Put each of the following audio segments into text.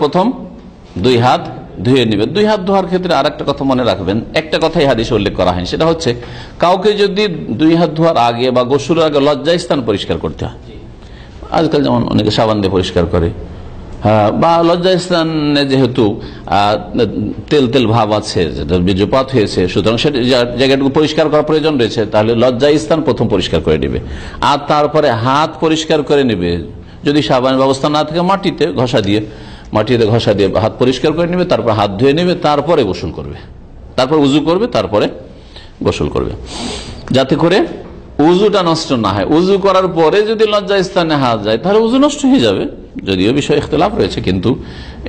প্রথম 2 হাত ধুয়ে নেবে। 2 হাত ধোয়ার ক্ষেত্রে আর একটা কথা মনে রাখবেন, একটা কথাই হাদিসে উল্লেখ করা হয়, সেটা হচ্ছে কাউকে যদি 2 হাত ধোয়ার আগে বা গোসলের আগে লজ্জাস্থান পরিষ্কার করতে হয়, আজকাল যেমন অনেকে সাবান দিয়ে পরিষ্কার করে, বা লজ্জাস্থানে যেহেতু তেল তেল ভাব আছে, বীর্যপাত হয়েছে, সুতরাং সে জায়গাটুকু পরিষ্কার করার প্রয়োজন রয়েছে, তাহলে লজ্জাস্থান প্রথম পরিষ্কার করে নেবে, আর তারপরে হাত পরিষ্কার করে নেবে। যদি সাবানের ব্যবস্থা না থাকে মাটিতে ঘষা দিয়ে হাত পরিষ্কার করে নেবে, তারপর হাত ধুয়ে নেবে, তারপরে গোসল করবে, তারপর উজু করবে, তারপরে গোসল করবে, যাতে করে উজুটা নষ্ট না হয়। উজু করার পরে যদি লজ্জাস্থানে হাত যায় তাহলে উজু নষ্ট হয়ে যাবে, যদিও বিষয় ইখতিলাফ রয়েছে, কিন্তু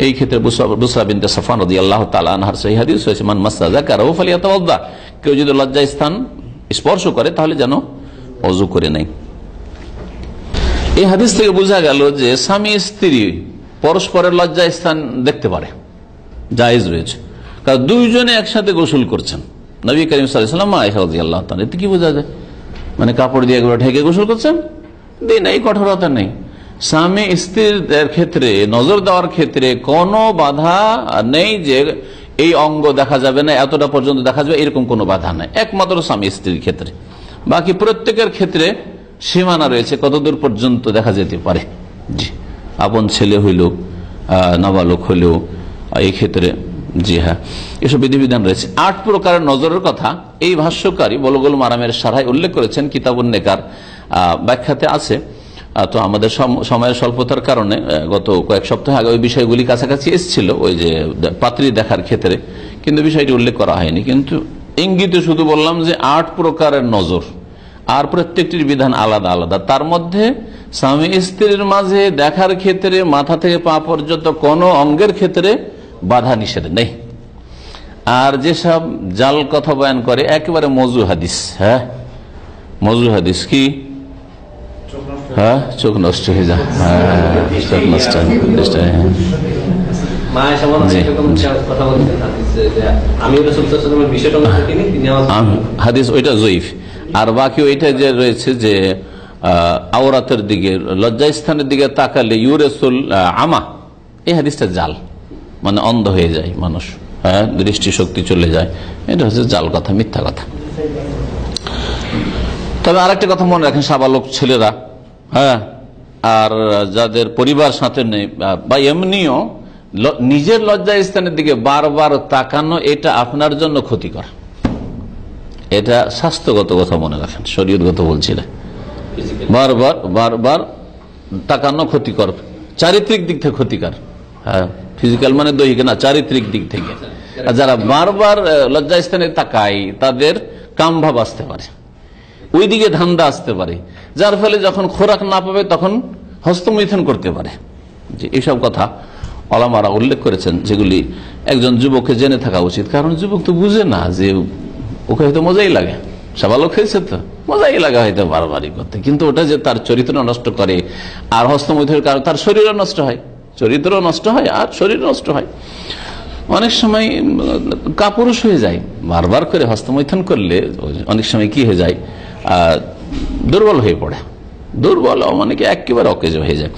এই ক্ষেত্রে বুসরা বিনতে সাফওয়ান রাদিয়াল্লাহু তাআলা আনহার সহিহ হাদিস হয়েছে, মান মাসসা যাকারাহু ফালিয়াতাওয়াদ্দা, কেউ যদি লজ্জাস্থান স্পর্শ করে তাহলে যেন ওযু করে নেয়। এই হাদিস থেকে বোঝা গেল যে স্বামী স্ত্রী পরস্পরের লজ্জাস্থান দেখতে পারে, জায়েজ রয়েছে, কারণ দুইজনে একসাথে গোসল করছেন। নবী করিম সাল্লাল্লাহু আলাইহি ওয়াসাল্লাম, আয়েশা রাদিয়াল্লাহু তাআলা, এতে কি বোঝা যায়? মানে কাপড় দিয়ে একবার ঢেকে গোসল করছেন, দিন এই কঠোরতা নেই। স্বামী স্ত্রীর ক্ষেত্রে নজর দেওয়ার ক্ষেত্রে কোনো বাধা নেই যে এই অঙ্গ দেখা যাবে না, এতটা পর্যন্ত দেখা যাবে, এরকম কোনো বাধা নেই, একমাত্র স্বামী স্ত্রীর ক্ষেত্রে। বাকি প্রত্যেকের ক্ষেত্রে সীমানা রয়েছে, কতদূর পর্যন্ত দেখা যেতে পারে। জি, আপন ছেলে হইল, নাবালক হইলেও এই ক্ষেত্রে, জি হ্যাঁ, এসব বিধিবিধান রয়েছে। 8 প্রকারের নজরের কথা এই ভাষ্যকারী বুলুগুল মারামের শারহে উল্লেখ করেছেন, কিতাবুন নেকার ব্যাখ্যাতে আছে। তো আমাদের সময়ের স্বল্পতার কারণে গত কয়েক সপ্তাহ আগে ওই বিষয়গুলি কাছাকাছি এসেছিল, ওই যে পাত্রী দেখার ক্ষেত্রে, কিন্তু বিষয়টি উল্লেখ করা হয়নি। কিন্তু ইঙ্গিতে শুধু বললাম যে 8 প্রকারের নজর, আর প্রত্যেকটির বিধান আলাদা আলাদা। তার মধ্যে স্বামী স্ত্রীর মাঝে দেখার ক্ষেত্রে মাথা থেকে পা পর্যন্ত কোনো অঙ্গের ক্ষেত্রে বাধা নিষেধ নেই। আর যেসব জাল কথা বয়ান করে একেবারে মজু হাদিস, হ্যাঁ মজু হাদিস কি, হ্যাঁ চোখ নষ্ট হয়ে যায়, চোখ নষ্ট হাদিস, ওইটা জয়ীফ। আর বাকি ওইটা যে রয়েছে যে আওরাতের দিকে, লজ্জাস্থানের দিকে তাকালে ইউরেসুল আমা, এই হাদিসটা জাল, মানে অন্ধ হয়ে যায় মানুষ, হ্যাঁ দৃষ্টি শক্তি চলে যায়, এটা হচ্ছে জাল কথা, মিথ্যা কথা। তবে আরেকটা কথা মনে রাখেন, সাবালক ছেলেরা, হ্যাঁ, আর যাদের পরিবার সাথে নেই বা এমনিও নিজের লজ্জাস্থানের দিকে বারবার তাকানো, এটা আপনার জন্য ক্ষতিকর। এটা স্বাস্থ্যগত কথা মনে রাখেন, শরীয়তগত বলছি না। বারবার বারবার তাকানো ক্ষতিকর, চারিত্রিক দিক থেকে ক্ষতিকর। হ্যাঁ, ফিজিক্যাল মানে দৈহিক না, চারিত্রিক দিক থেকে। আর যারা বারবার লজ্জাস্থানে তাকায় তাদের কামভাব আসতে পারে, ওই দিকে ধান্দা আসতে পারে, যার ফলে যখন খোরাক না পাবে তখন হস্তমৈথুন করতে পারে। যে এইসব কথা ওলামারা উল্লেখ করেছেন, যেগুলি একজন যুবককে জেনে থাকা উচিত। কারণ যুবক তো বুঝে না যে ওকে হয়তো মজাই লাগে, সাবালক হয়েছে তো মজাই লাগে হয়তো বারবারই করতে, কিন্তু ওটা যে তার চরিত্র নষ্ট করে, আর হস্তমৈথুনের কারণে তার শরীরও নষ্ট হয়, চরিত্রও নষ্ট হয় আর শরীর নষ্ট হয়। অনেক সময় কাপুরুষ হয়ে যায়, বারবার করে হস্তমৈথুন করলে অনেক সময় কি হয়ে যায়, দুর্বল হয়ে পড়ে, দুর্বল মানে কি একেবারে অকেজো হয়ে যায়।